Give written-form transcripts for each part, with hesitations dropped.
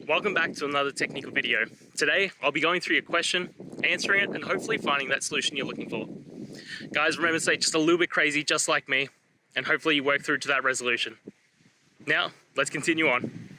Welcome back to another technical video. Today, I'll be going through your question, answering it, and hopefully finding that solution you're looking for. Guys, remember to stay just a little bit crazy, just like me, and hopefully you work through to that resolution. Now, let's continue on.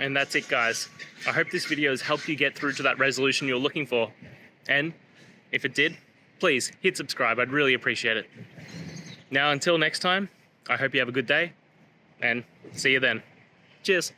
And that's it, guys. I hope this video has helped you get through to that resolution you're looking for. And if it did, please hit subscribe. I'd really appreciate it. Now, until next time, I hope you have a good day and see you then. Cheers.